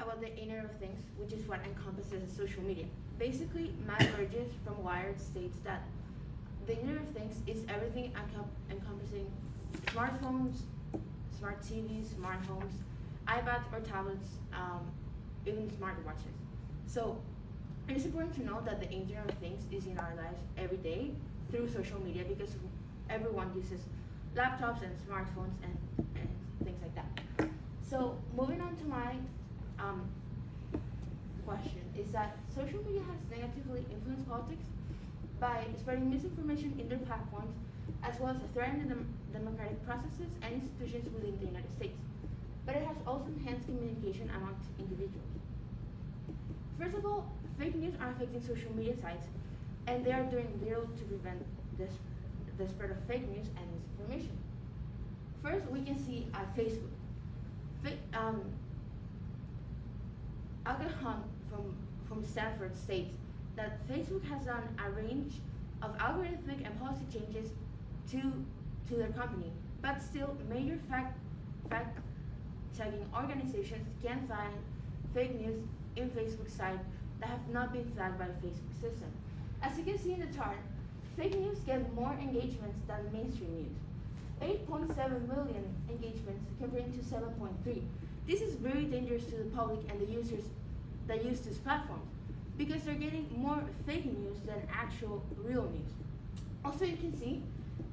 about the Internet of Things, which is what encompasses social media. Basically, Matt Burgess from Wired states that the Internet of Things is everything encompassing smartphones, smart TVs, smart homes, iPads or tablets, even smartwatches. So it is important to know that the Internet of Things is in our lives every day through social media because everyone uses laptops and smartphones and things like that. So moving on to my question is that social media has negatively influenced politics by spreading misinformation in their platforms as well as threatening the democratic processes and institutions within the United States. But it has also enhanced communication amongst individuals. First of all, fake news are affecting social media sites and they are doing little to prevent the spread of fake news and misinformation. First, we can see Facebook. Aga Hunt from Stanford states that Facebook has done a range of algorithmic and policy changes to their company, but still major fact-checking organizations can find fake news in Facebook sites that have not been flagged by Facebook system. As you can see in the chart, fake news get more engagements than mainstream news. 8.7 million engagements compared to 7.3. This is very dangerous to the public and the users that use these platforms because they're getting more fake news than actual real news. Also, you can see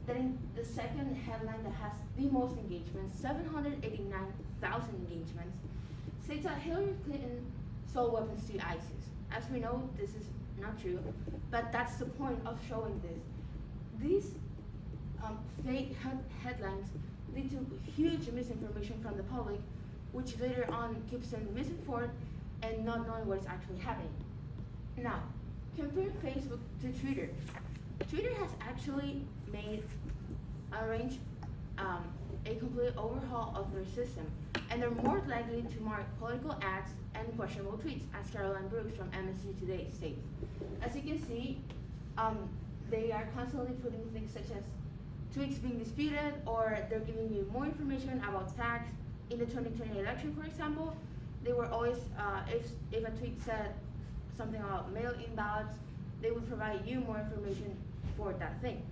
that in the second headline that has the most engagements, 789,000 engagements, states that Hillary Clinton sold weapons to ISIS. As we know, this is not true, but that's the point of showing this. These fake headlines lead to huge misinformation from the public, which later on keeps them misinformed and not knowing what is actually happening. Now, compare Facebook to Twitter. Twitter has actually arranged a complete overhaul of their system, and they're more likely to mark political ads and questionable tweets, as Caroline Brooks from MSU Today states. As you can see, they are constantly putting things such as tweets being disputed, or they're giving you more information about facts. In the 2020 election, for example, they were always, if a tweet said something about mail-in ballots, they would provide you more information for that thing.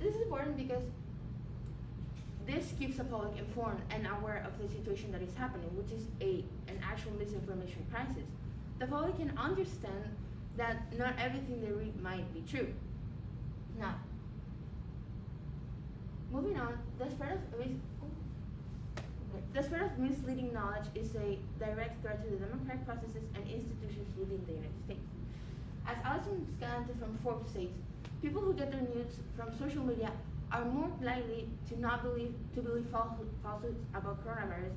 This is important because this keeps the public informed and aware of the situation that is happening, which is an actual misinformation crisis. The public can understand that not everything they read might be true. Now, moving on, the spread of misleading knowledge is a direct threat to the democratic processes and institutions within the United States. As Alison Scalante from Forbes states, people who get their news from social media are more likely to believe falsehoods about coronavirus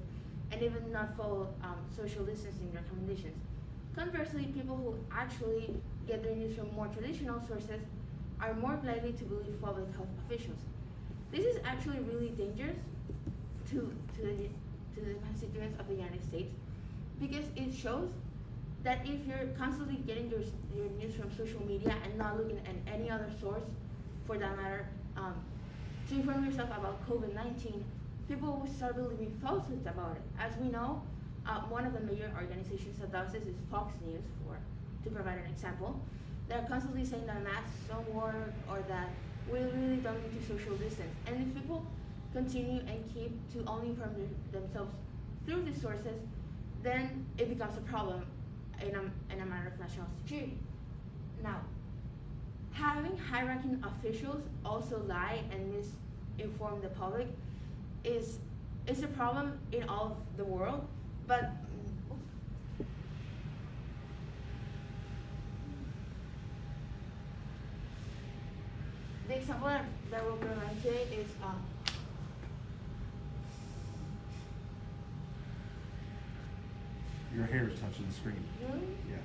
and even not follow social distancing recommendations. Conversely, people who actually get their news from more traditional sources are more likely to believe public health officials. This is actually really dangerous to the constituents of the United States because it shows that if you're constantly getting your news from social media and not looking at any other source, for that matter, to inform yourself about COVID-19, people will start believing falsehoods about it. As we know, one of the major organizations that does this is Fox News, to provide an example. They're constantly saying that masks don't work or that we really don't need to social distance. And if people continue and keep to only inform themselves through these sources, then it becomes a problem in a matter of national security. Now, having high-ranking officials also lie and misinform the public is a problem in all of the world, but the example that we'll present today is your hair is touching the screen. really? Yeah.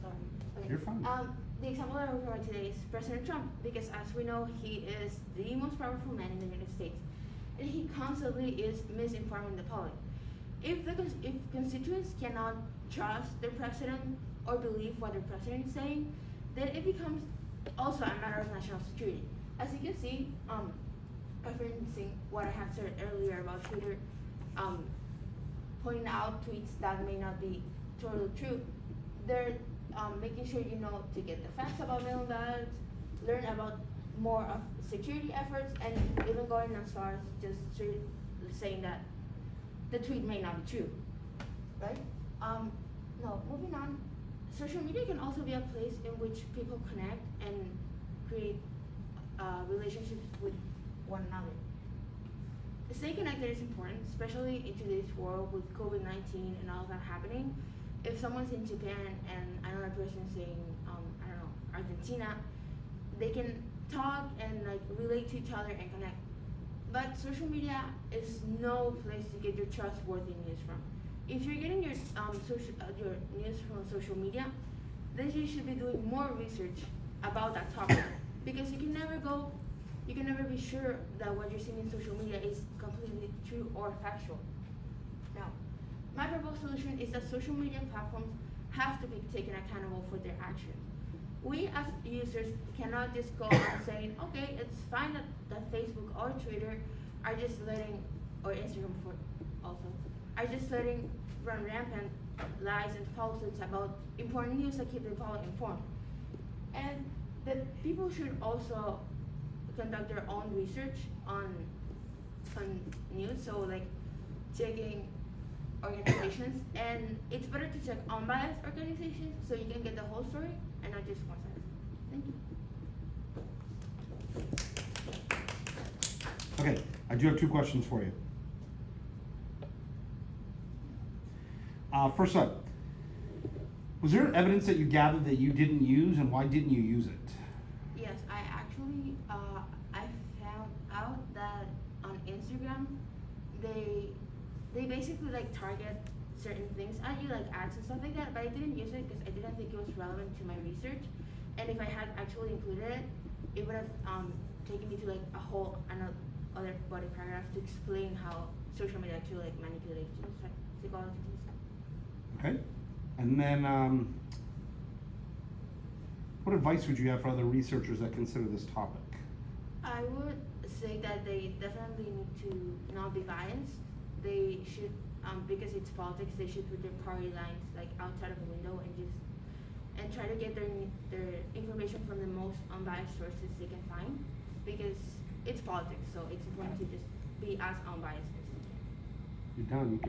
Sorry. Okay. You're fine. The example that I will provide today is President Trump, because as we know, he is the most powerful man in the United States, and he constantly is misinforming the public. If constituents cannot trust their president or believe what their president is saying, then it becomes also a matter of national security. As you can see, referencing what I had said earlier about Twitter, pointing out tweets that may not be totally true, they're making sure you know to get the facts about mail-in ballots, learn about more of security efforts, and even going as far as just straight saying that the tweet may not be true, right? No, moving on. Social media can also be a place in which people connect and create relationships with one another. Staying connected is important, especially in today's world with COVID-19 and all that happening. If someone's in Japan and another person saying, I don't know, Argentina, they can talk and like relate to each other and connect. But social media is no place to get your trustworthy news from. If you're getting your your news from social media, then you should be doing more research about that topic because you can never be sure that what you're seeing in social media is completely true or factual. Now, my proposed solution is that social media platforms have to be taken accountable for their actions. We as users cannot just go on saying, okay, it's fine that Facebook or Twitter are just letting, or Instagram for also, are just letting run rampant lies and falsehoods about important news that keep the public informed. And that people should also conduct their own research on news, so like checking organizations, and it's better to check unbiased organizations so you can get the whole story and not just one side. Thank you. Okay, I do have two questions for you. First up, was there evidence that you gathered that you didn't use, and why didn't you use it? Yes, I actually I found out that on Instagram they basically like target certain things at you, like ads and stuff like that, but I didn't use it because I didn't think it was relevant to my research. And if I had actually included it, it would have taken me to like a whole another body paragraph to explain how social media actually like manipulates psychology and stuff. Okay, and then what advice would you have for other researchers that consider this topic? I would say that they definitely need to not be biased. They should, because it's politics, they should put their party lines like outside of the window and try to get their information from the most unbiased sources they can find, because it's politics, so it's important to just be as unbiased as you can. You're done. You can